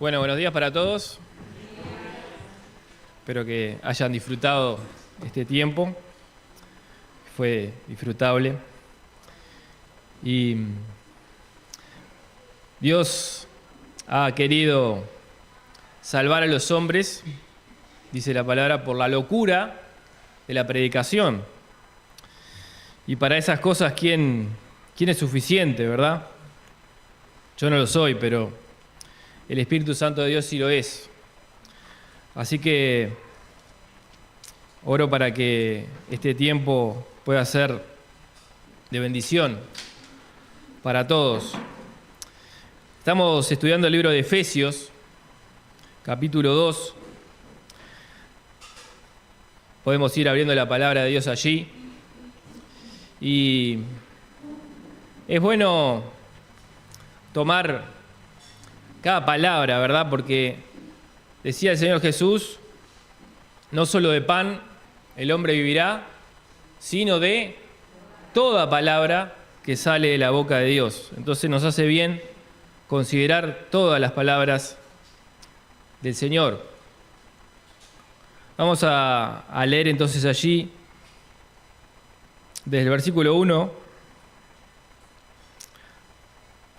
Bueno, buenos días para todos. Espero que hayan disfrutado este tiempo. Fue disfrutable. Y Dios ha querido salvar a los hombres, dice la palabra, por la locura de la predicación. Y para esas cosas, ¿quién es suficiente, verdad? Yo no lo soy, pero el Espíritu Santo de Dios sí lo es. Así que oro para que este tiempo pueda ser de bendición para todos. Estamos estudiando el libro de Efesios, capítulo 2. Podemos ir abriendo la palabra de Dios allí. Y es bueno tomar cada palabra, ¿verdad? Porque decía el Señor Jesús, no solo de pan el hombre vivirá, sino de toda palabra que sale de la boca de Dios. Entonces nos hace bien considerar todas las palabras del Señor. Vamos a leer entonces allí, desde el versículo 1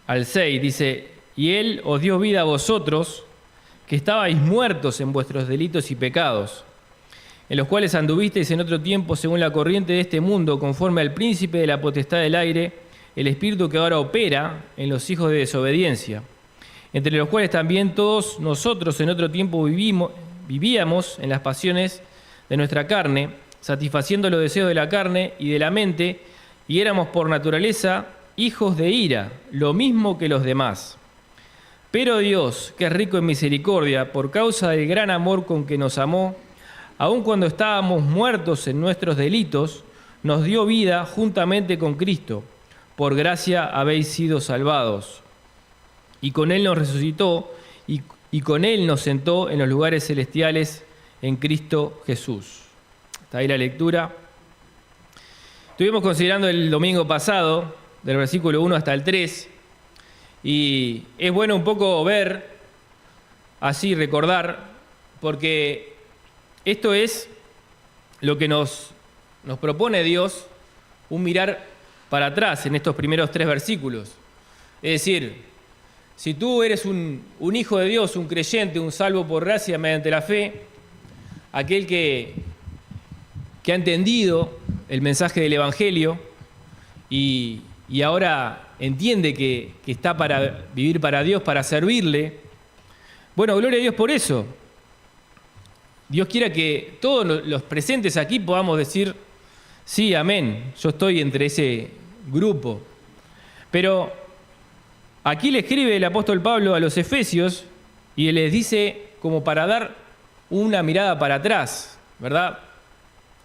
al 6, dice: Y Él os dio vida a vosotros, que estabais muertos en vuestros delitos y pecados, en los cuales anduvisteis en otro tiempo según la corriente de este mundo, conforme al príncipe de la potestad del aire, el espíritu que ahora opera en los hijos de desobediencia, entre los cuales también todos nosotros en otro tiempo vivíamos en las pasiones de nuestra carne, satisfaciendo los deseos de la carne y de la mente, y éramos por naturaleza hijos de ira, lo mismo que los demás. Pero Dios, que es rico en misericordia, por causa del gran amor con que nos amó, aun cuando estábamos muertos en nuestros delitos, nos dio vida juntamente con Cristo. Por gracia habéis sido salvados. Y con Él nos resucitó, y con Él nos sentó en los lugares celestiales en Cristo Jesús. Está ahí la lectura. Estuvimos considerando el domingo pasado, del versículo 1 hasta el 3, y es bueno un poco ver, así recordar, porque esto es lo que nos propone Dios, un mirar para atrás en estos primeros 3 versículos. Es decir, si tú eres un hijo de Dios, un creyente, un salvo por gracia mediante la fe, aquel que ha entendido el mensaje del Evangelio y ahora entiende que está para vivir para Dios, para servirle, bueno, gloria a Dios por eso. Dios quiera que todos los presentes aquí podamos decir, sí, amén, yo estoy entre ese grupo. Pero aquí le escribe el apóstol Pablo a los Efesios y les dice como para dar una mirada para atrás, ¿verdad?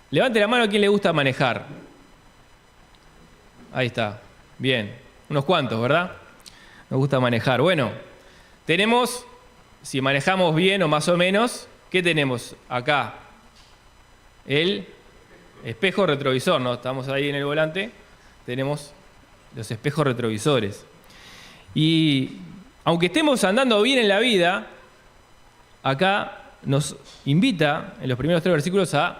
Levante la mano a quien le gusta manejar. Ahí está, bien, unos cuantos, ¿verdad? Nos gusta manejar. Bueno, tenemos, si manejamos bien o más o menos, ¿qué tenemos acá? El espejo retrovisor, ¿no? Estamos ahí en el volante, tenemos los espejos retrovisores. Y aunque estemos andando bien en la vida, acá nos invita, en los primeros 3 versículos, a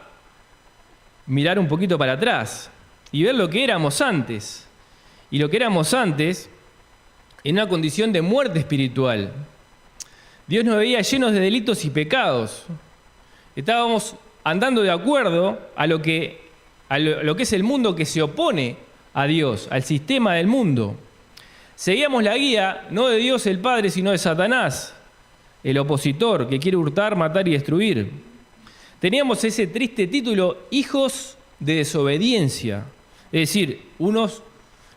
mirar un poquito para atrás y ver lo que éramos antes. Y lo que éramos antes en una condición de muerte espiritual. Dios nos veía llenos de delitos y pecados. Estábamos andando de acuerdo a lo que es el mundo que se opone a Dios, al sistema del mundo. Seguíamos la guía no de Dios el Padre, sino de Satanás, el opositor que quiere hurtar, matar y destruir. Teníamos ese triste título, hijos de desobediencia. Es decir,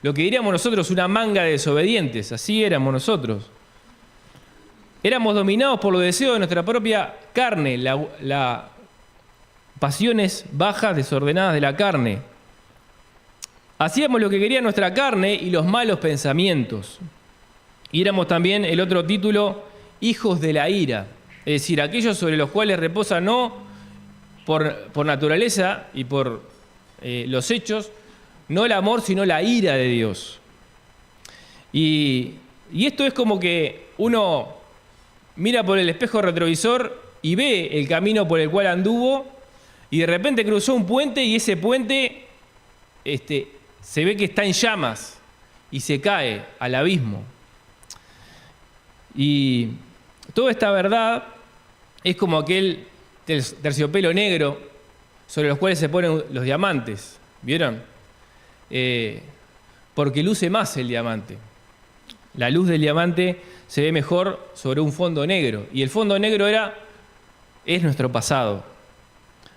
lo que diríamos nosotros, una manga de desobedientes. Así éramos nosotros. Éramos dominados por los deseos de nuestra propia carne, las pasiones bajas, desordenadas de la carne. Hacíamos lo que quería nuestra carne y los malos pensamientos. Y éramos también, el otro título, hijos de la ira. Es decir, aquellos sobre los cuales reposa no por naturaleza y por los hechos, no el amor, sino la ira de Dios. Y esto es como que uno mira por el espejo retrovisor y ve el camino por el cual anduvo y de repente cruzó un puente y ese puente se ve que está en llamas y se cae al abismo. Y toda esta verdad es como aquel terciopelo negro sobre los cuales se ponen los diamantes, ¿vieron? Porque luce más el diamante. La luz del diamante se ve mejor sobre un fondo negro. Y el fondo negro es nuestro pasado,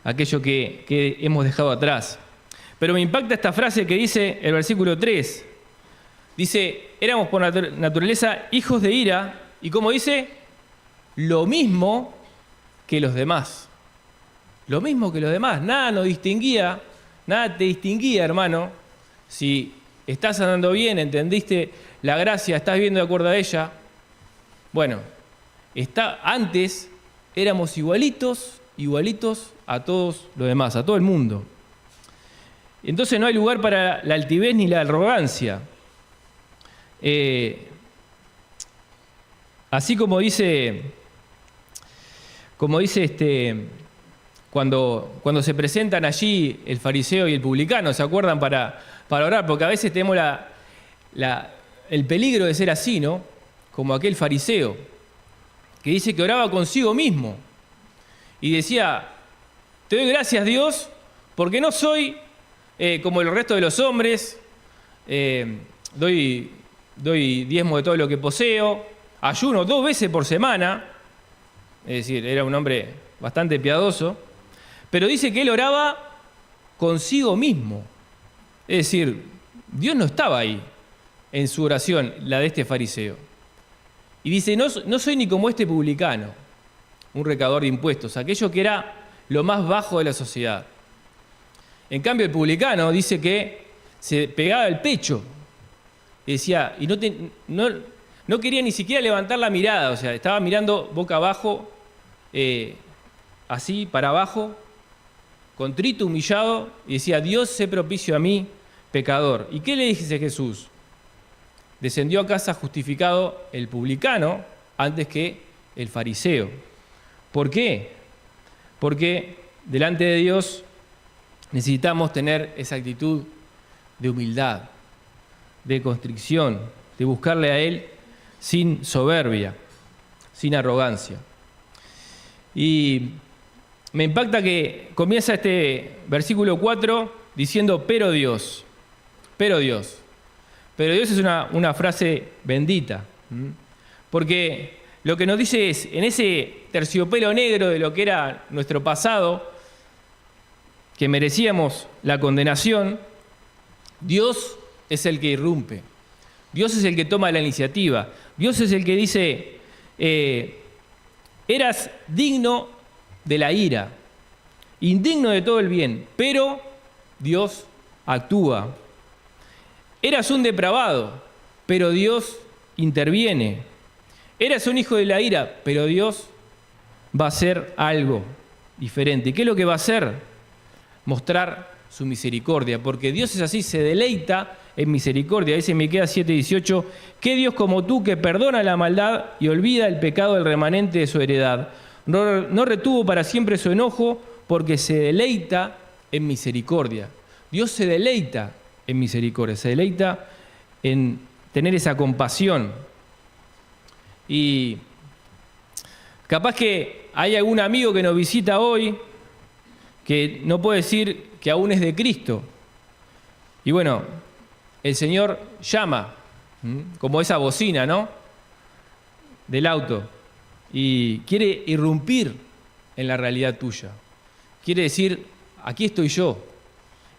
aquello que hemos dejado atrás. Pero me impacta esta frase que dice el versículo 3. Dice, éramos por naturaleza hijos de ira, y como dice, lo mismo que los demás. Lo mismo que los demás. Nada nos distinguía, nada te distinguía, hermano. Si estás andando bien, entendiste la gracia, estás viendo de acuerdo a ella. Bueno, antes éramos igualitos a todos los demás, a todo el mundo. Entonces no hay lugar para la altivez ni la arrogancia. Así como dice cuando se presentan allí el fariseo y el publicano, ¿se acuerdan? Para orar, porque a veces tenemos el peligro de ser así, ¿no? Como aquel fariseo, que dice que oraba consigo mismo y decía, te doy gracias, Dios, porque no soy como el resto de los hombres, doy diezmo de todo lo que poseo, ayuno 2 veces por semana, es decir, era un hombre bastante piadoso, pero dice que él oraba consigo mismo. Es decir, Dios no estaba ahí en su oración, la de este fariseo. Y dice, no soy ni como este publicano, un recaudador de impuestos, aquello que era lo más bajo de la sociedad. En cambio, el publicano dice que se pegaba el pecho y decía, y no quería ni siquiera levantar la mirada, o sea, estaba mirando boca abajo, así, para abajo, contrito, humillado, y decía, Dios, sé propicio a mí, pecador. ¿Y qué le dice Jesús? Descendió a casa justificado el publicano antes que el fariseo. ¿Por qué? Porque delante de Dios necesitamos tener esa actitud de humildad, de constricción, de buscarle a Él sin soberbia, sin arrogancia. Y me impacta que comienza este versículo 4 diciendo, pero Dios. Pero Dios es una frase bendita, porque lo que nos dice es, en ese terciopelo negro de lo que era nuestro pasado, que merecíamos la condenación, Dios es el que irrumpe, Dios es el que toma la iniciativa, Dios es el que dice, eras digno de la ira, indigno de todo el bien, pero Dios actúa. Eras un depravado, pero Dios interviene. Eras un hijo de la ira, pero Dios va a hacer algo diferente. ¿Qué es lo que va a hacer? Mostrar su misericordia, porque Dios es así, se deleita en misericordia. Dice Miqueas 7:18, ¿qué Dios como tú que perdona la maldad y olvida el pecado del remanente de su heredad? No retuvo para siempre su enojo, porque se deleita en misericordia. Dios se deleita en misericordia, se deleita en tener esa compasión. Y capaz que hay algún amigo que nos visita hoy que no puede decir que aún es de Cristo. Y bueno, el Señor llama, como esa bocina, ¿no?, del auto, y quiere irrumpir en la realidad tuya. Quiere decir, aquí estoy yo,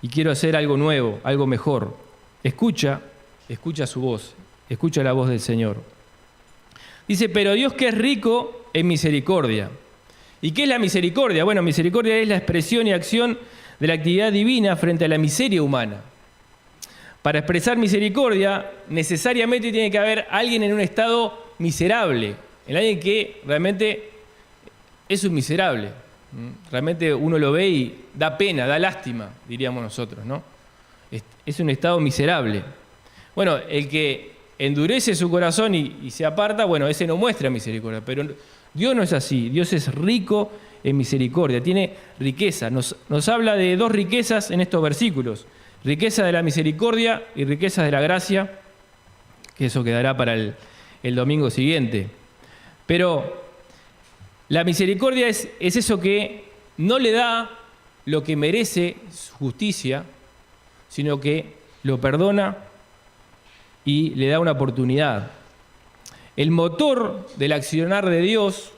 y quiero hacer algo nuevo, algo mejor. Escucha su voz, escucha la voz del Señor. Dice, pero Dios que es rico en misericordia. ¿Y qué es la misericordia? Bueno, misericordia es la expresión y acción de la actividad divina frente a la miseria humana. Para expresar misericordia, necesariamente tiene que haber alguien en un estado miserable, en alguien que realmente es un miserable. Realmente uno lo ve y da pena, da lástima, diríamos nosotros, ¿no? Es un estado miserable. Bueno, el que endurece su corazón y se aparta, bueno, ese no muestra misericordia. Pero Dios no es así. Dios es rico en misericordia, tiene riqueza. Nos habla de dos riquezas en estos versículos. Riqueza de la misericordia y riqueza de la gracia, que eso quedará para el domingo siguiente. Pero la misericordia es eso que no le da lo que merece su justicia, sino que lo perdona y le da una oportunidad. El motor del accionar de Dios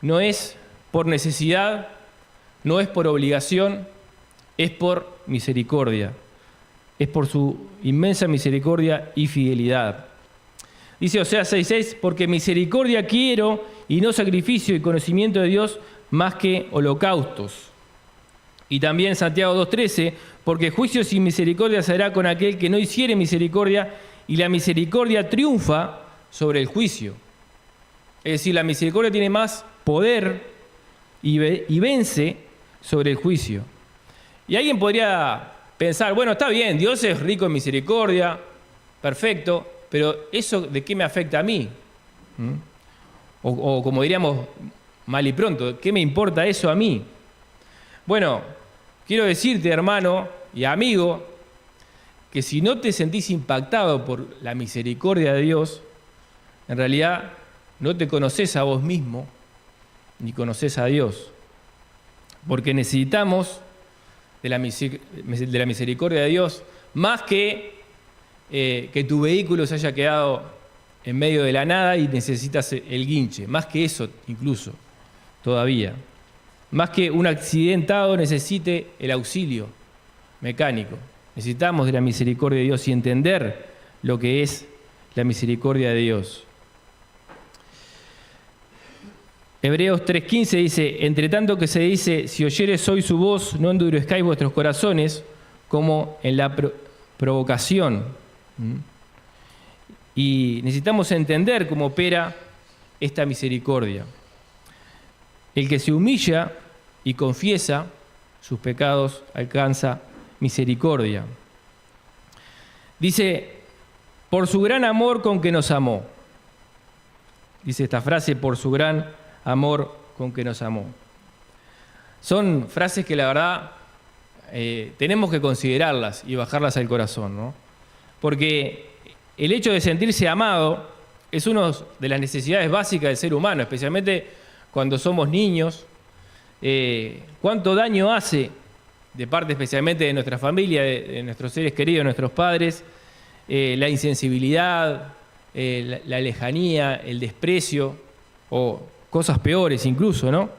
no es por necesidad, no es por obligación, es por misericordia. Es por su inmensa misericordia y fidelidad. Dice Oseas 6:6, porque misericordia quiero y no sacrificio y conocimiento de Dios más que holocaustos. Y también Santiago 2:13, porque juicio sin misericordia se hará con aquel que no hiciere misericordia, y la misericordia triunfa sobre el juicio. Es decir, la misericordia tiene más poder y vence sobre el juicio. Y alguien podría pensar, bueno, está bien, Dios es rico en misericordia, perfecto, pero ¿eso de qué me afecta a mí? O como diríamos mal y pronto, ¿qué me importa eso a mí? Bueno, quiero decirte, hermano y amigo, que si no te sentís impactado por la misericordia de Dios, en realidad no te conocés a vos mismo, ni conocés a Dios. Porque necesitamos de la misericordia de Dios, más que tu vehículo se haya quedado en medio de la nada y necesitas el guinche. Más que eso, incluso, todavía. Más que un accidentado necesite el auxilio mecánico. Necesitamos de la misericordia de Dios y entender lo que es la misericordia de Dios. Hebreos 3:15 dice, entre tanto que se dice, si oyeres hoy su voz, no endurezcáis vuestros corazones, como en la provocación. Y necesitamos entender cómo opera esta misericordia. El que se humilla y confiesa sus pecados alcanza misericordia. Dice, por su gran amor con que nos amó. Dice esta frase, por su gran amor con que nos amó. Son frases que la verdad tenemos que considerarlas y bajarlas al corazón, ¿no? Porque el hecho de sentirse amado es una de las necesidades básicas del ser humano, especialmente cuando somos niños. ¿Cuánto daño hace, de parte especialmente de nuestra familia, de nuestros seres queridos, de nuestros padres, la insensibilidad, la lejanía, el desprecio o cosas peores incluso, ¿no?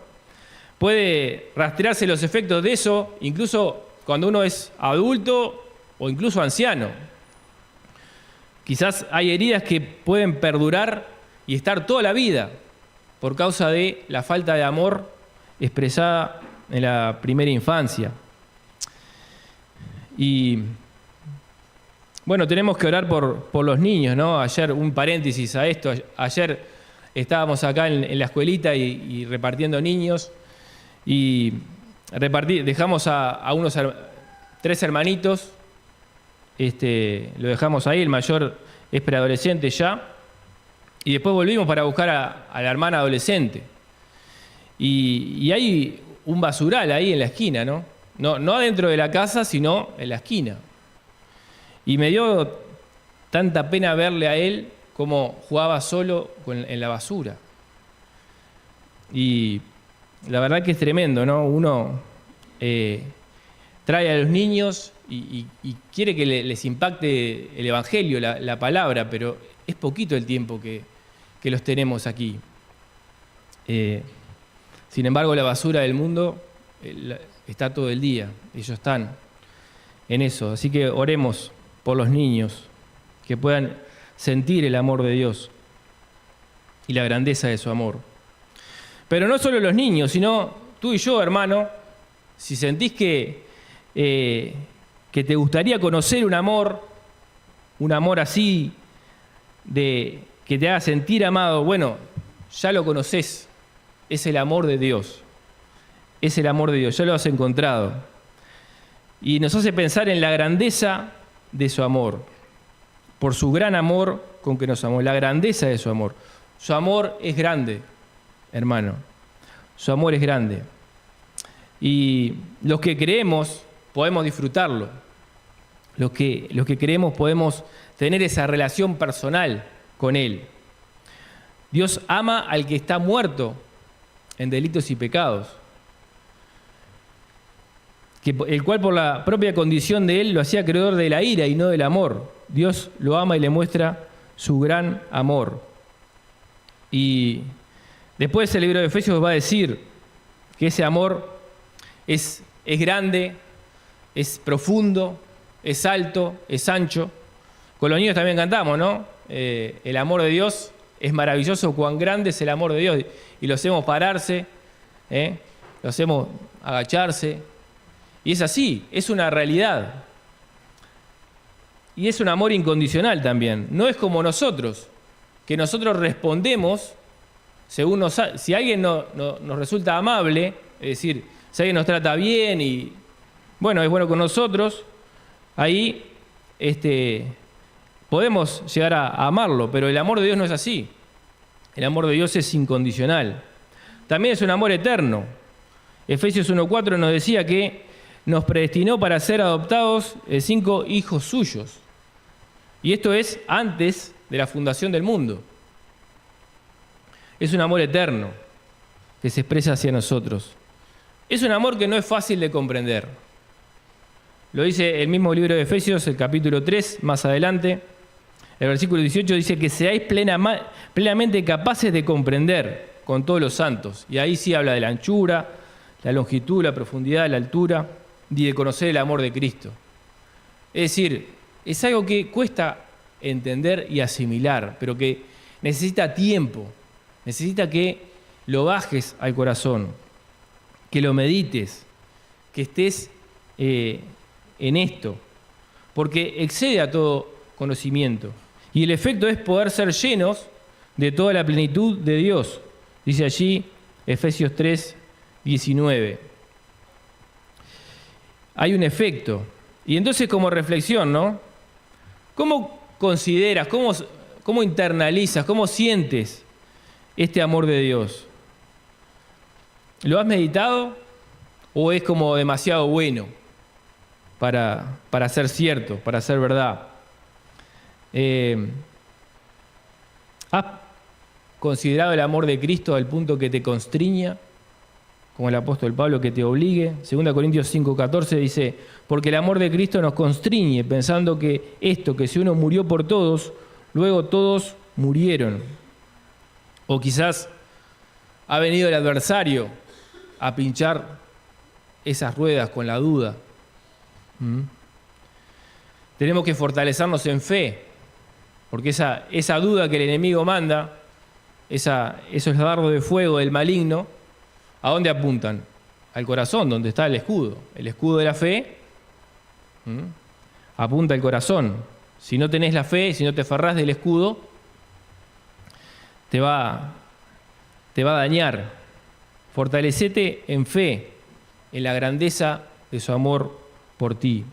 Puede rastrearse los efectos de eso incluso cuando uno es adulto o incluso anciano. Quizás hay heridas que pueden perdurar y estar toda la vida por causa de la falta de amor expresada en la primera infancia. Y bueno, tenemos que orar por los niños, ¿no? Ayer, un paréntesis a esto, ayer estábamos acá en la escuelita y repartiendo niños y dejamos a unos 3 hermanitos, lo dejamos ahí, el mayor es preadolescente ya, y después volvimos para buscar a la hermana adolescente. Y hay un basural ahí en la esquina, ¿no? No adentro de la casa, sino en la esquina. Y me dio tanta pena verle a él cómo jugaba solo en la basura. Y la verdad que es tremendo, ¿no? Uno trae a los niños y quiere que les impacte el Evangelio, la palabra, pero es poquito el tiempo que los tenemos aquí. Sin embargo, la basura del mundo está todo el día. Ellos están en eso. Así que oremos por los niños, que puedan sentir el amor de Dios y la grandeza de su amor. Pero no solo los niños, sino tú y yo, hermano, si sentís que te gustaría conocer un amor así, que te haga sentir amado, bueno, ya lo conocés, es el amor de Dios. Es el amor de Dios, ya lo has encontrado. Y nos hace pensar en la grandeza de su amor. por su gran amor con que nos amó, la grandeza de su amor. Su amor es grande, hermano. Su amor es grande. Y los que creemos podemos disfrutarlo. Los que creemos podemos tener esa relación personal con Él. Dios ama al que está muerto en delitos y pecados, el cual por la propia condición de Él lo hacía acreedor de la ira y no del amor. Dios lo ama y le muestra su gran amor. Y después el libro de Efesios va a decir que ese amor es grande, es profundo, es alto, es ancho. Con los niños también cantamos, ¿no? El amor de Dios es maravilloso, cuán grande es el amor de Dios. Y lo hacemos pararse, lo hacemos agacharse. Y es así, es una realidad. Y es un amor incondicional también. No es como nosotros, que nosotros respondemos según si alguien nos resulta amable, es decir, si alguien nos trata bien y bueno, es bueno con nosotros, ahí podemos llegar a amarlo, pero el amor de Dios no es así. El amor de Dios es incondicional. También es un amor eterno. Efesios 1:4 nos decía que nos predestinó para ser adoptados 5 hijos suyos. Y esto es antes de la fundación del mundo. Es un amor eterno que se expresa hacia nosotros. Es un amor que no es fácil de comprender. Lo dice el mismo libro de Efesios, el capítulo 3, más adelante. El versículo 18 dice que seáis plenamente capaces de comprender con todos los santos. Y ahí sí habla de la anchura, la longitud, la profundidad, la altura, y de conocer el amor de Cristo. Es decir, es algo que cuesta entender y asimilar, pero que necesita tiempo, necesita que lo bajes al corazón, que lo medites, que estés en esto, porque excede a todo conocimiento. Y el efecto es poder ser llenos de toda la plenitud de Dios. Dice allí Efesios 3:19. Hay un efecto. Y entonces como reflexión, ¿no? ¿Cómo consideras, cómo internalizas, cómo sientes este amor de Dios? ¿Lo has meditado o es como demasiado bueno para ser cierto, para ser verdad? ¿Has considerado el amor de Cristo al punto que te constriña, como el apóstol Pablo, que te obligue? 2 Corintios 5:14 dice, porque el amor de Cristo nos constriñe, pensando que si uno murió por todos, luego todos murieron. O quizás ha venido el adversario a pinchar esas ruedas con la duda. Tenemos que fortalecernos en fe, porque esa duda que el enemigo manda, esos dardos de fuego del maligno, ¿a dónde apuntan? Al corazón, donde está el escudo. El escudo de la fe apunta al corazón. Si no tenés la fe, si no te aferrás del escudo, te va a dañar. Fortalecete en fe, en la grandeza de su amor por ti.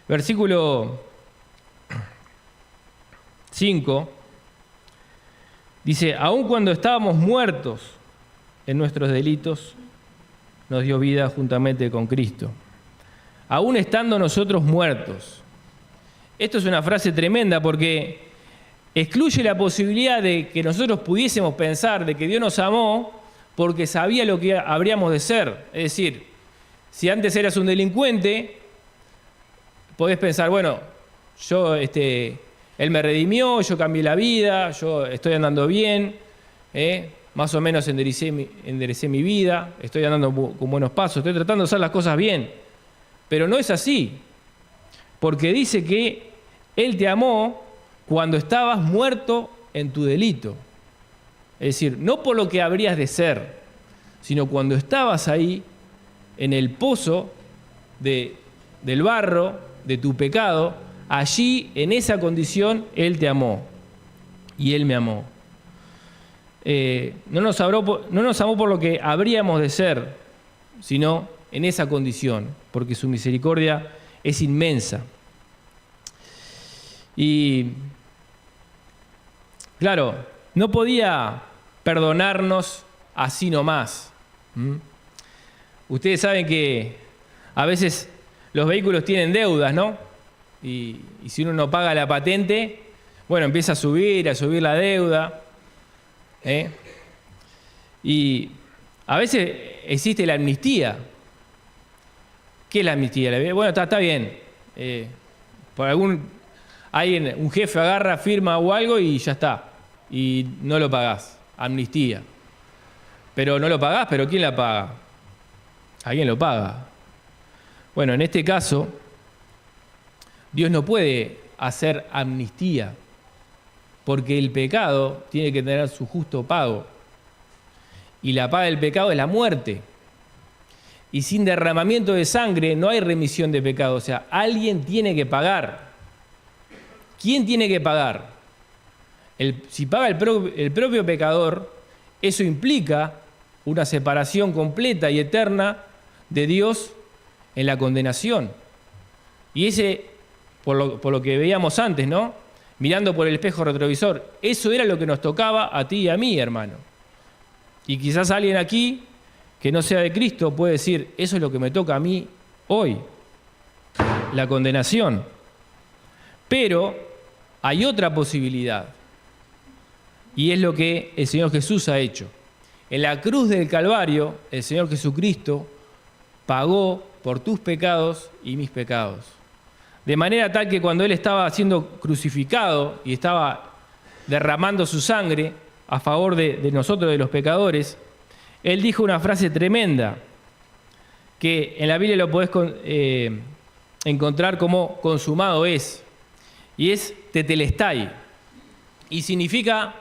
Versículo 5 dice, aun cuando estábamos muertos en nuestros delitos, nos dio vida juntamente con Cristo. Aún estando nosotros muertos. Esto es una frase tremenda porque excluye la posibilidad de que nosotros pudiésemos pensar de que Dios nos amó porque sabía lo que habríamos de ser. Es decir, si antes eras un delincuente, podés pensar, bueno, Él me redimió, yo cambié la vida, yo estoy andando bien, más o menos enderecé mi vida, estoy andando con buenos pasos, estoy tratando de hacer las cosas bien. Pero no es así, porque dice que Él te amó cuando estabas muerto en tu delito. Es decir, no por lo que habrías de ser, sino cuando estabas ahí en el pozo del barro, de tu pecado, allí, en esa condición, Él te amó y Él me amó. No nos amó por lo que habríamos de ser, sino en esa condición, porque su misericordia es inmensa. Y claro, no podía perdonarnos así nomás. Ustedes saben que a veces los vehículos tienen deudas, ¿no? Y si uno no paga la patente, bueno, empieza a subir la deuda. Y a veces existe la amnistía. ¿Qué es la amnistía? Bueno, está bien. Por alguien, un jefe agarra, firma o algo y ya está. Y no lo pagás. Amnistía. Pero no lo pagás, ¿pero quién la paga? Alguien lo paga. Bueno, en este caso, Dios no puede hacer amnistía, porque el pecado tiene que tener su justo pago. Y la paga del pecado es la muerte. Y sin derramamiento de sangre no hay remisión de pecado. O sea, alguien tiene que pagar. ¿Quién tiene que pagar? Si paga el propio pecador, eso implica una separación completa y eterna de Dios en la condenación. Y ese, por lo que veíamos antes, ¿no? Mirando por el espejo retrovisor, eso era lo que nos tocaba a ti y a mí, hermano. Y quizás alguien aquí que no sea de Cristo puede decir, eso es lo que me toca a mí hoy, la condenación. Pero hay otra posibilidad, y es lo que el Señor Jesús ha hecho. En la cruz del Calvario, el Señor Jesucristo pagó por tus pecados y mis pecados. De manera tal que cuando Él estaba siendo crucificado y estaba derramando su sangre a favor de nosotros, de los pecadores, Él dijo una frase tremenda, que en la Biblia lo podés encontrar como consumado es, y es tetelestai, y significa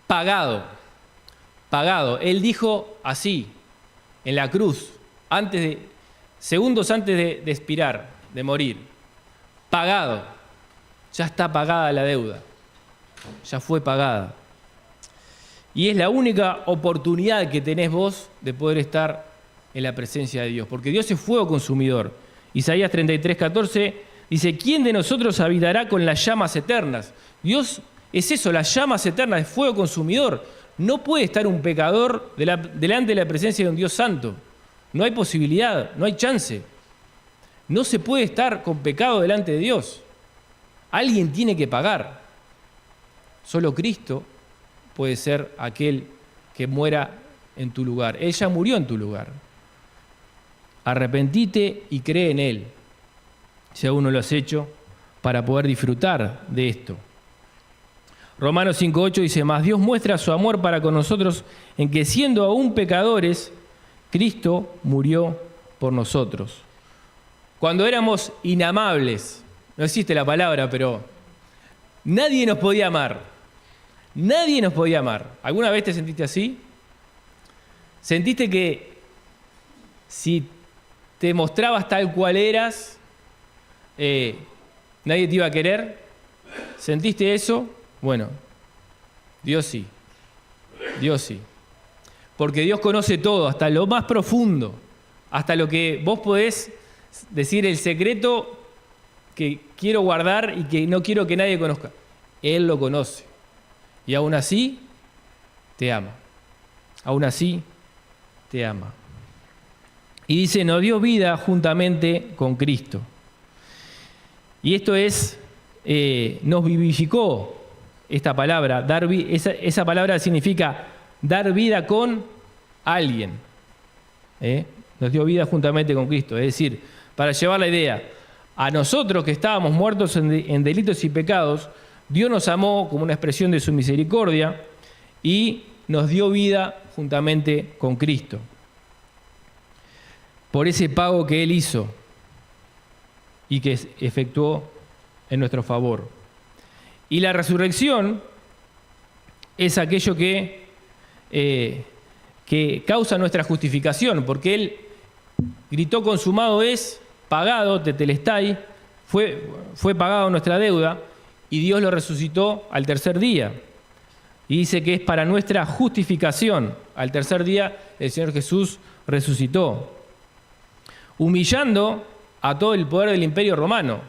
pagado, pagado. Él dijo así, en la cruz, segundos antes de expirar, de morir, pagado, ya está pagada la deuda, ya fue pagada. Y es la única oportunidad que tenés vos de poder estar en la presencia de Dios, porque Dios es fuego consumidor. Isaías 33:14 dice, ¿quién de nosotros habitará con las llamas eternas? Dios es eso, las llamas eternas, es fuego consumidor. No puede estar un pecador delante de la presencia de un Dios santo. No hay posibilidad, no hay chance. No se puede estar con pecado delante de Dios. Alguien tiene que pagar. Solo Cristo puede ser aquel que muera en tu lugar. Él ya murió en tu lugar. Arrepentite y cree en Él, si aún no lo has hecho, para poder disfrutar de esto. Romanos 5:8 dice, mas Dios muestra su amor para con nosotros en que siendo aún pecadores, Cristo murió por nosotros. Cuando éramos inamables, no existe la palabra, pero nadie nos podía amar. Nadie nos podía amar. ¿Alguna vez te sentiste así? ¿Sentiste que si te mostrabas tal cual eras, nadie te iba a querer? ¿Sentiste eso? Bueno, Dios sí. Dios sí. Porque Dios conoce todo, hasta lo más profundo, hasta lo que vos podés decir el secreto que quiero guardar y que no quiero que nadie conozca. Él lo conoce. Y aún así, te ama. Aún así, te ama. Y dice, nos dio vida juntamente con Cristo. Y esto es, nos vivificó esta palabra. Esa palabra significa dar vida con alguien. Nos dio vida juntamente con Cristo. Es decir, para llevar la idea, a nosotros que estábamos muertos en delitos y pecados, Dios nos amó como una expresión de su misericordia y nos dio vida juntamente con Cristo. Por ese pago que Él hizo y que efectuó en nuestro favor. Y la resurrección es aquello que causa nuestra justificación, porque Él gritó consumado es, pagado, tetelestai, fue pagado nuestra deuda, y Dios lo resucitó al tercer día. Y dice que es para nuestra justificación. Al tercer día el Señor Jesús resucitó, humillando a todo el poder del Imperio Romano.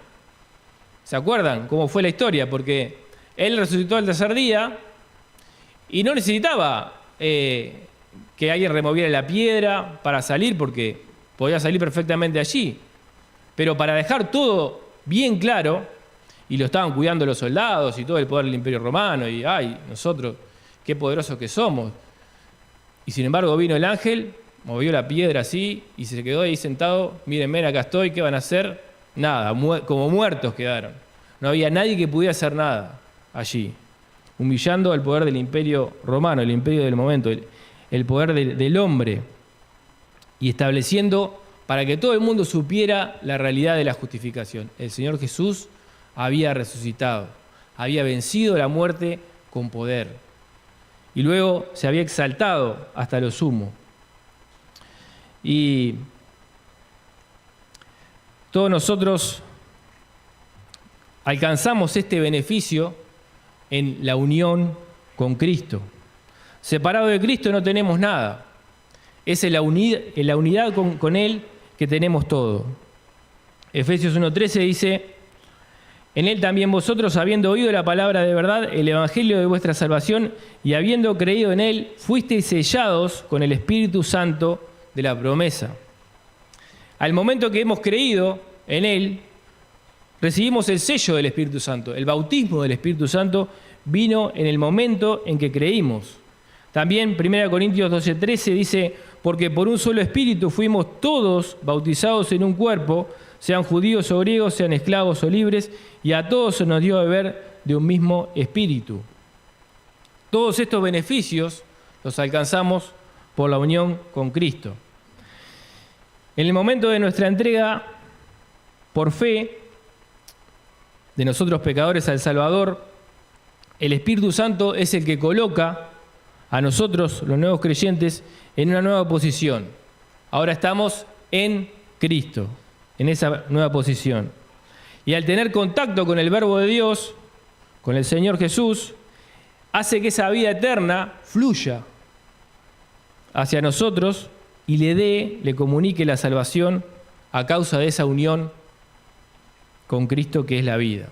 ¿Se acuerdan cómo fue la historia? Porque él resucitó al tercer día y no necesitaba que alguien removiera la piedra para salir, porque podía salir perfectamente allí. Pero para dejar todo bien claro, y lo estaban cuidando los soldados y todo el poder del Imperio Romano, y ¡ay, nosotros, qué poderosos que somos! Y sin embargo vino el ángel, movió la piedra así, y se quedó ahí sentado. Miren, ven, acá estoy, ¿qué van a hacer? Nada, como muertos quedaron. No había nadie que pudiera hacer nada allí, humillando al poder del Imperio Romano, el imperio del momento, el poder del hombre, y estableciendo para que todo el mundo supiera la realidad de la justificación. El Señor Jesús había resucitado, había vencido la muerte con poder, y luego se había exaltado hasta lo sumo. Y todos nosotros alcanzamos este beneficio en la unión con Cristo. Separado de Cristo no tenemos nada. Es en la unidad con Él que tenemos todo. Efesios 1:13 dice: en Él también vosotros, habiendo oído la palabra de verdad, el evangelio de vuestra salvación, y habiendo creído en Él, fuisteis sellados con el Espíritu Santo de la promesa. Al momento que hemos creído en Él, recibimos el sello del Espíritu Santo. El bautismo del Espíritu Santo vino en el momento en que creímos. También 1 Corintios 12:13 dice: porque por un solo Espíritu fuimos todos bautizados en un cuerpo, sean judíos o griegos, sean esclavos o libres, y a todos se nos dio a beber de un mismo Espíritu. Todos estos beneficios los alcanzamos por la unión con Cristo. En el momento de nuestra entrega por fe de nosotros pecadores al Salvador, el Espíritu Santo es el que coloca a nosotros, los nuevos creyentes, en una nueva posición. Ahora estamos en Cristo, en esa nueva posición. Y al tener contacto con el Verbo de Dios, con el Señor Jesús, hace que esa vida eterna fluya hacia nosotros y le comunique la salvación a causa de esa unión con Cristo, que es la vida.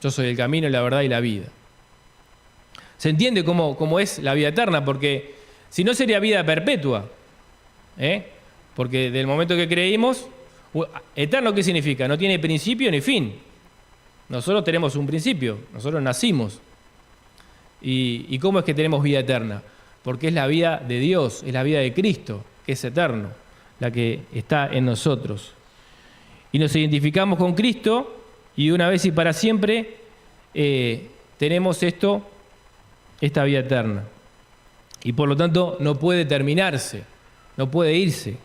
Yo soy el camino, la verdad y la vida. ¿Se entiende cómo es la vida eterna? Porque si no, sería vida perpetua. Porque del momento que creímos, eterno, ¿qué significa? No tiene principio ni fin. Nosotros tenemos un principio, nosotros nacimos. ¿Y cómo es que tenemos vida eterna? Porque es la vida de Dios, es la vida de Cristo, que es eterno, la que está en nosotros. Y nos identificamos con Cristo, y de una vez y para siempre tenemos esta vida eterna. Y por lo tanto no puede terminarse, no puede irse,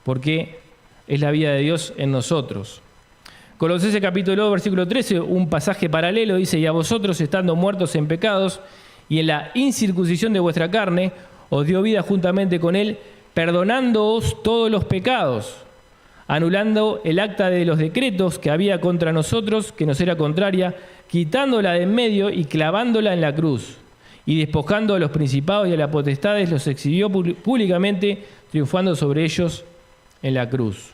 porque es la vida de Dios en nosotros. Colosenses capítulo 2, versículo 13, un pasaje paralelo, dice: y a vosotros, estando muertos en pecados y en la incircuncisión de vuestra carne, os dio vida juntamente con Él, perdonándoos todos los pecados, anulando el acta de los decretos que había contra nosotros, que nos era contraria, quitándola de en medio y clavándola en la cruz. Y despojando a los principados y a las potestades, los exhibió públicamente, triunfando sobre ellos en la cruz.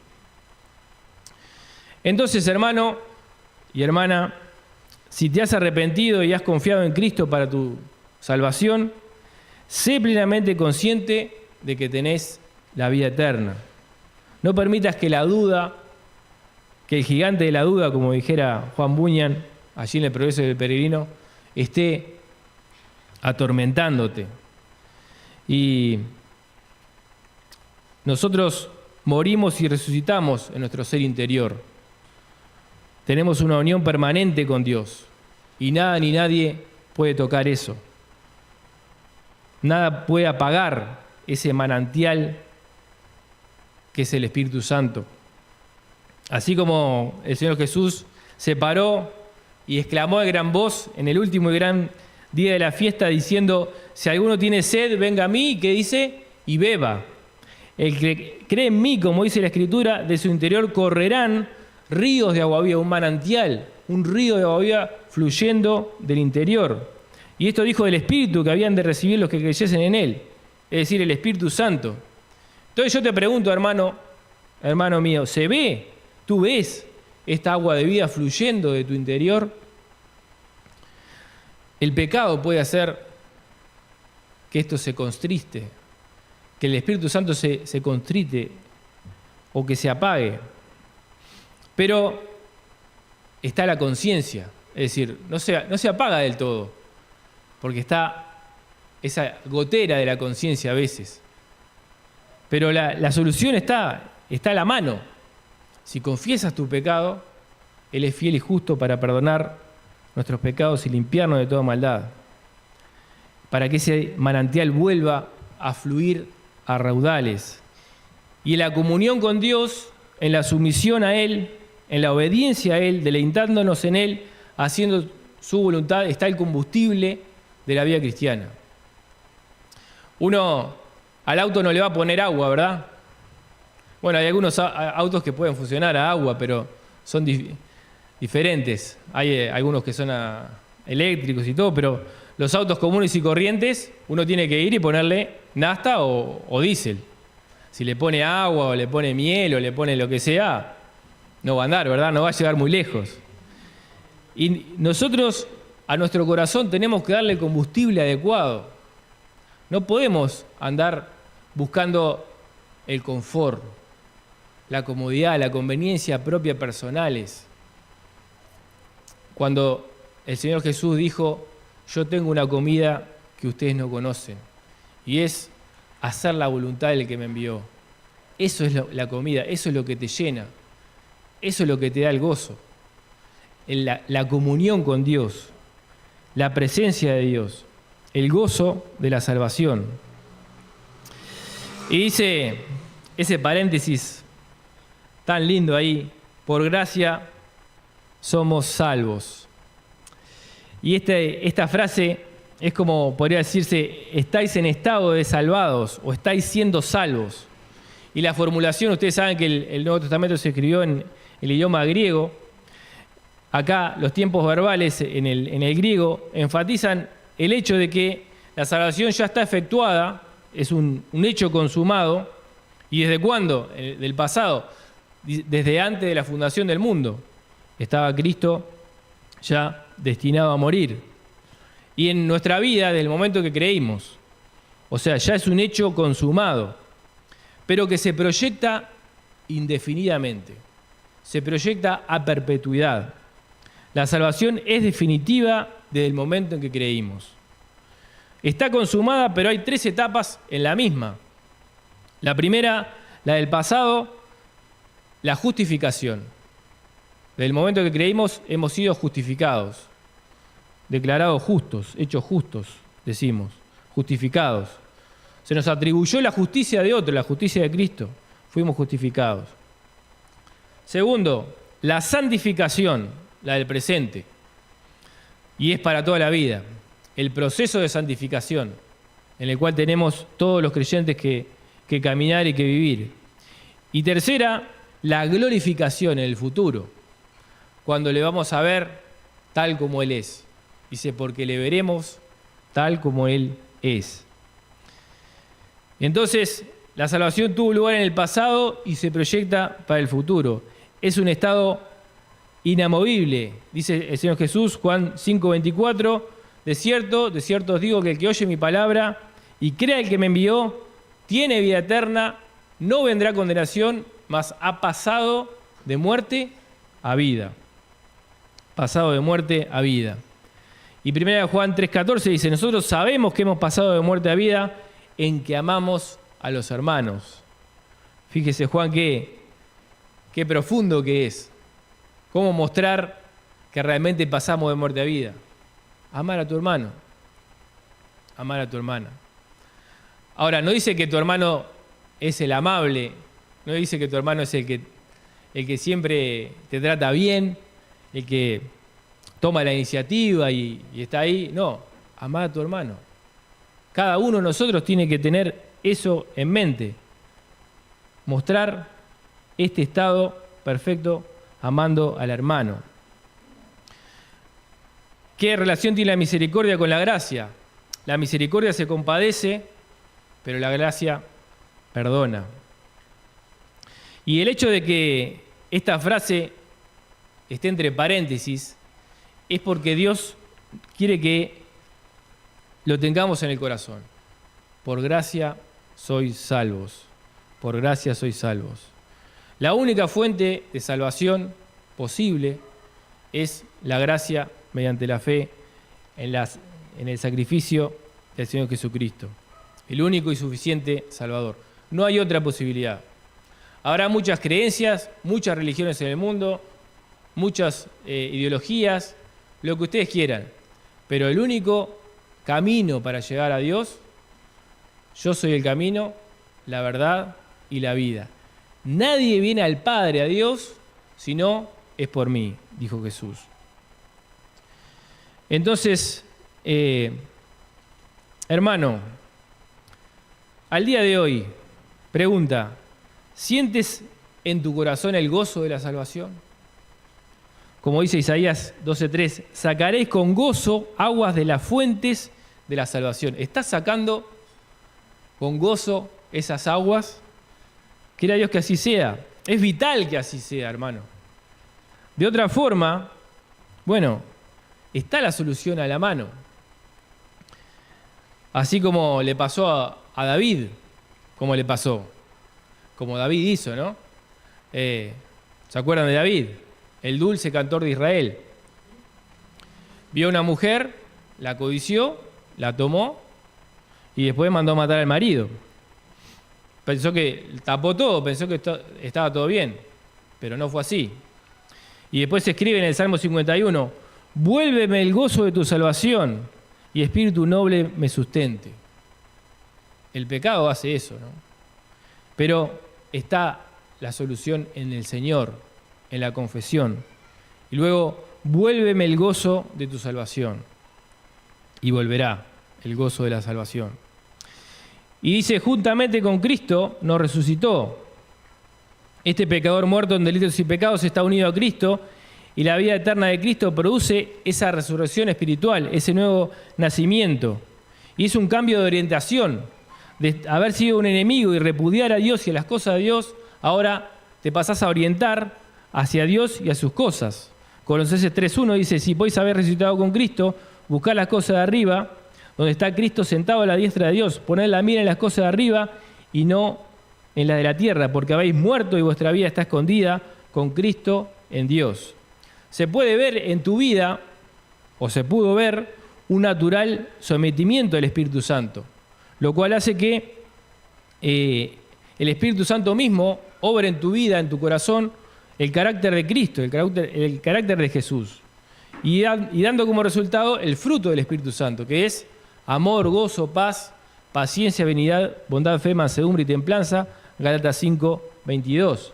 Entonces, hermano y hermana, si te has arrepentido y has confiado en Cristo para tu salvación, sé plenamente consciente de que tenés la vida eterna. No permitas que la duda, que el gigante de la duda, como dijera Juan Bunyan, allí en el Progreso del Peregrino, esté atormentándote. Y nosotros morimos y resucitamos en nuestro ser interior. Tenemos una unión permanente con Dios y nada ni nadie puede tocar eso. Nada puede apagar ese manantial que es el Espíritu Santo. Así como el Señor Jesús se paró y exclamó a gran voz en el último y gran día de la fiesta, diciendo: si alguno tiene sed, venga a mí, ¿qué dice? Y beba. El que cree en mí, como dice la Escritura, de su interior correrán ríos de agua viva, un manantial, un río de agua viva fluyendo del interior. Y esto dijo del Espíritu que habían de recibir los que creyesen en Él, es decir, el Espíritu Santo. Entonces yo te pregunto, hermano mío, ¿se ve? ¿Tú ves esta agua de vida fluyendo de tu interior, el pecado puede hacer que esto se constriste, que el Espíritu Santo se constrite o que se apague. Pero está la conciencia, es decir, no se apaga del todo, porque está esa gotera de la conciencia a veces. Pero la solución está a la mano. Si confiesas tu pecado, Él es fiel y justo para perdonar nuestros pecados y limpiarnos de toda maldad, para que ese manantial vuelva a fluir a raudales. Y en la comunión con Dios, en la sumisión a Él, en la obediencia a Él, deleitándonos en Él, haciendo su voluntad, está el combustible de la vida cristiana. Uno al auto no le va a poner agua, ¿verdad? Bueno, hay algunos autos que pueden funcionar a agua, pero son diferentes. Hay algunos que son eléctricos y todo, pero los autos comunes y corrientes, uno tiene que ir y ponerle nafta o diésel. Si le pone agua o le pone miel o le pone lo que sea, no va a andar, ¿verdad? No va a llegar muy lejos. Y nosotros a nuestro corazón tenemos que darle el combustible adecuado. No podemos andar buscando el confort, la comodidad, la conveniencia propia personales. Cuando el Señor Jesús dijo, yo tengo una comida que ustedes no conocen, y es hacer la voluntad del que me envió. Eso es la comida, eso es lo que te llena, eso es lo que te da el gozo. La comunión con Dios, la presencia de Dios, el gozo de la salvación. Y dice ese paréntesis tan lindo ahí, por gracia somos salvos. Y esta frase es como, podría decirse, estáis en estado de salvados o estáis siendo salvos. Y la formulación, ustedes saben que el Nuevo Testamento se escribió en el idioma griego. Acá los tiempos verbales en el griego enfatizan el hecho de que la salvación ya está efectuada, es un hecho consumado. ¿Y desde cuándo? Del pasado, desde antes de la fundación del mundo. Estaba Cristo ya destinado a morir. Y en nuestra vida, desde el momento que creímos. O sea, ya es un hecho consumado, pero que se proyecta indefinidamente. Se proyecta a perpetuidad. La salvación es definitiva desde el momento en que creímos. Está consumada, pero hay 3 etapas en la misma. La primera, la del pasado, la justificación. Desde el momento que creímos hemos sido justificados, declarados justos, hechos justos, decimos, justificados. Se nos atribuyó la justicia de otro, la justicia de Cristo. Fuimos justificados. Segundo, la santificación, la del presente. Y es para toda la vida. El proceso de santificación, en el cual tenemos todos los creyentes que caminar y que vivir. Y tercera, la glorificación en el futuro, cuando le vamos a ver tal como Él es. Dice, porque le veremos tal como Él es. Entonces, la salvación tuvo lugar en el pasado y se proyecta para el futuro. Es un estado inamovible, dice el Señor Jesús, Juan 5:24, de cierto os digo que el que oye mi palabra y crea el que me envió, tiene vida eterna, no vendrá condenación, mas ha pasado de muerte a vida. Pasado de muerte a vida. Y 1 Juan 3:14 dice, nosotros sabemos que hemos pasado de muerte a vida en que amamos a los hermanos. Fíjese, Juan, qué profundo que es. Cómo mostrar que realmente pasamos de muerte a vida. Amar a tu hermano. Amar a tu hermana. Ahora, no dice que tu hermano es el amable, no dice que tu hermano es el que siempre te trata bien, el que toma la iniciativa y está ahí. No, amar a tu hermano. Cada uno de nosotros tiene que tener eso en mente. Mostrar este estado perfecto amando al hermano. ¿Qué relación tiene la misericordia con la gracia? La misericordia se compadece, pero la gracia perdona. Y el hecho de que esta frase esté entre paréntesis, es porque Dios quiere que lo tengamos en el corazón. Por gracia sois salvos. Por gracia sois salvos. La única fuente de salvación posible es la gracia mediante la fe en el sacrificio del Señor Jesucristo. El único y suficiente Salvador. No hay otra posibilidad. Habrá muchas creencias, muchas religiones en el mundo, muchas ideologías, lo que ustedes quieran. Pero el único camino para llegar a Dios, yo soy el camino, la verdad y la vida. Nadie viene al Padre, a Dios, si no es por mí, dijo Jesús. Entonces, hermano, al día de hoy, pregunta, ¿sientes en tu corazón el gozo de la salvación? Como dice Isaías 12:3, sacaréis con gozo aguas de las fuentes de la salvación. ¿Estás sacando con gozo esas aguas? Quiera Dios que así sea. Es vital que así sea, hermano. De otra forma, bueno, está la solución a la mano. Así como le pasó a David, como le pasó, como David hizo, ¿no? ¿Se acuerdan de David? El dulce cantor de Israel. Vio a una mujer, la codició, la tomó y después mandó a matar al marido. Pensó que tapó todo, pensó que estaba todo bien, pero no fue así. Y después se escribe en el Salmo 51, vuélveme el gozo de tu salvación y espíritu noble me sustente. El pecado hace eso, ¿no? Pero está la solución en el Señor, en la confesión. Y luego, vuélveme el gozo de tu salvación. Y volverá el gozo de la salvación. Y dice, juntamente con Cristo nos resucitó. Este pecador muerto en delitos y pecados está unido a Cristo y la vida eterna de Cristo produce esa resurrección espiritual, ese nuevo nacimiento. Y es un cambio de orientación, de haber sido un enemigo y repudiar a Dios y a las cosas de Dios, ahora te pasás a orientar hacia Dios y a sus cosas. Colosenses 3:1 dice, si podéis haber resucitado con Cristo, buscad las cosas de arriba, donde está Cristo sentado a la diestra de Dios, poned la mira en las cosas de arriba y no en la de la tierra, porque habéis muerto y vuestra vida está escondida con Cristo en Dios. Se puede ver en tu vida, o se pudo ver, un natural sometimiento del Espíritu Santo, lo cual hace que el Espíritu Santo mismo obre en tu vida, en tu corazón, el carácter de Cristo, el carácter de Jesús, y dando como resultado el fruto del Espíritu Santo, que es amor, gozo, paz, paciencia, benignidad, bondad, fe, mansedumbre y templanza, Gálatas 5:22.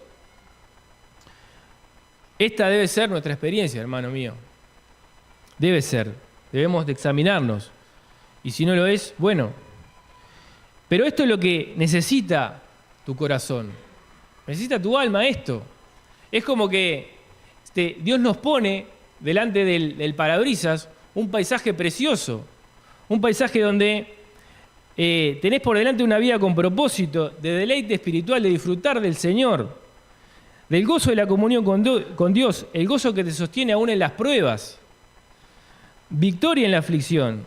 Esta debe ser nuestra experiencia, hermano mío. Debe ser. Debemos de examinarnos. Y si no lo es, bueno. Pero esto es lo que necesita tu corazón. Necesita tu alma esto. Es como que Dios nos pone delante del parabrisas un paisaje precioso. Un paisaje donde tenés por delante una vida con propósito, de deleite espiritual, de disfrutar del Señor, del gozo de la comunión con Dios, el gozo que te sostiene aún en las pruebas, victoria en la aflicción,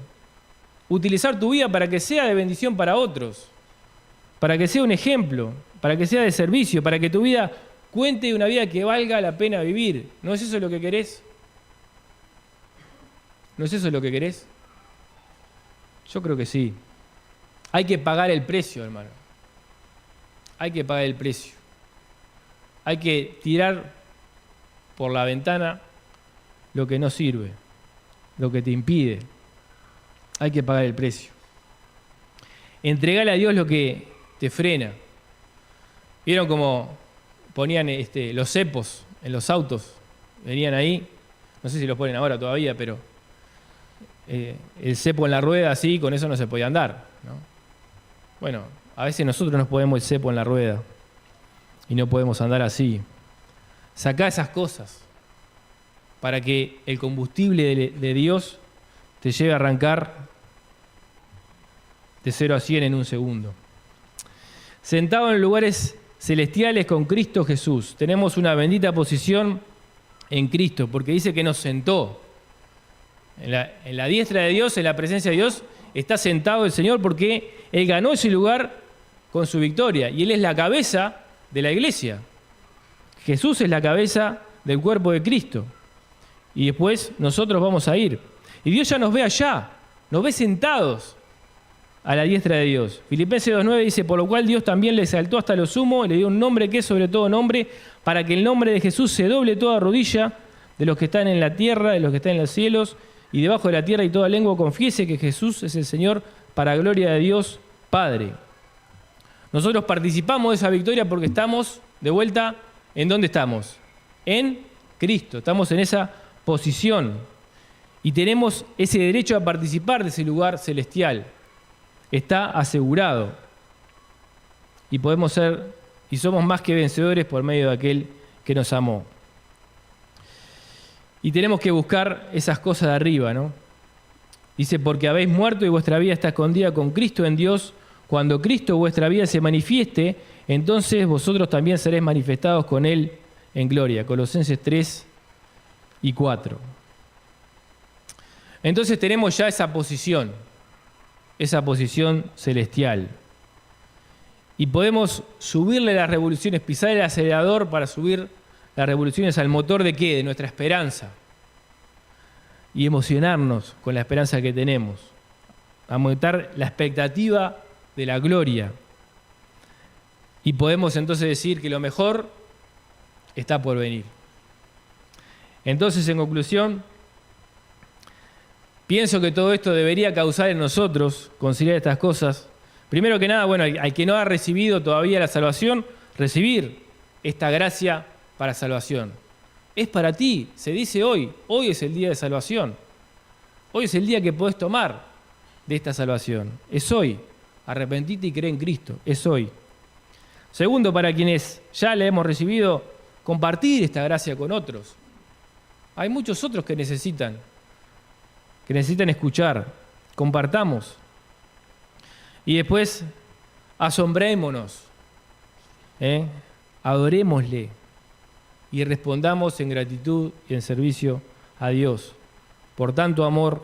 utilizar tu vida para que sea de bendición para otros, para que sea un ejemplo, para que sea de servicio, para que tu vida cuente una vida que valga la pena vivir. ¿No es eso lo que querés? ¿No es eso lo que querés? Yo creo que sí. Hay que pagar el precio, hermano. Hay que pagar el precio. Hay que tirar por la ventana lo que no sirve, lo que te impide. Hay que pagar el precio. Entregale a Dios lo que te frena. ¿Vieron cómo ponían los cepos en los autos? Venían ahí, no sé si los ponen ahora todavía, pero el cepo en la rueda así, con eso no se podía andar, ¿no? Bueno, a veces nosotros nos ponemos el cepo en la rueda y no podemos andar así. Sacá esas cosas para que el combustible de Dios te lleve a arrancar de 0 a 100 en un segundo. Sentado en lugares celestiales con Cristo Jesús, tenemos una bendita posición en Cristo, porque dice que nos sentó. En la diestra de Dios, en la presencia de Dios, está sentado el Señor porque Él ganó ese lugar con su victoria. Y Él es la cabeza de la iglesia. Jesús es la cabeza del cuerpo de Cristo. Y después nosotros vamos a ir. Y Dios ya nos ve allá, nos ve sentados a la diestra de Dios. Filipenses 2:9 dice, por lo cual Dios también le exaltó hasta lo sumo, le dio un nombre que es sobre todo nombre, para que el nombre de Jesús se doble toda rodilla de los que están en la tierra, de los que están en los cielos y debajo de la tierra, y toda lengua confiese que Jesús es el Señor, para gloria de Dios Padre. Nosotros participamos de esa victoria porque estamos de vuelta, ¿en dónde estamos? En Cristo, estamos en esa posición y tenemos ese derecho a participar de ese lugar celestial. Está asegurado y podemos ser y somos más que vencedores por medio de aquel que nos amó. Y tenemos que buscar esas cosas de arriba, ¿no? Dice, porque habéis muerto y vuestra vida está escondida con Cristo en Dios. Cuando Cristo vuestra vida se manifieste, entonces vosotros también seréis manifestados con Él en gloria. Colosenses 3:4. Entonces tenemos ya esa posición celestial. Y podemos subirle las revoluciones, pisar el acelerador para subir las revoluciones al motor de ¿qué? De nuestra esperanza. Y emocionarnos con la esperanza que tenemos. Aumentar la expectativa de la gloria. Y podemos entonces decir que lo mejor está por venir. Entonces, en conclusión, pienso que todo esto debería causar en nosotros considerar estas cosas. Primero que nada, bueno, al que no ha recibido todavía la salvación, recibir esta gracia para salvación. Es para ti, se dice hoy es el día de salvación. Hoy es el día que podés tomar de esta salvación. Es hoy. Arrepentite y cree en Cristo. Es hoy. Segundo, para quienes ya le hemos recibido, compartir esta gracia con otros. Hay muchos otros que necesitan escuchar. Compartamos. Y después, asombrémonos. Adorémosle. Y respondamos en gratitud y en servicio a Dios por tanto amor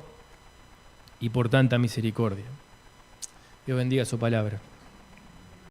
y por tanta misericordia. Dios bendiga su palabra.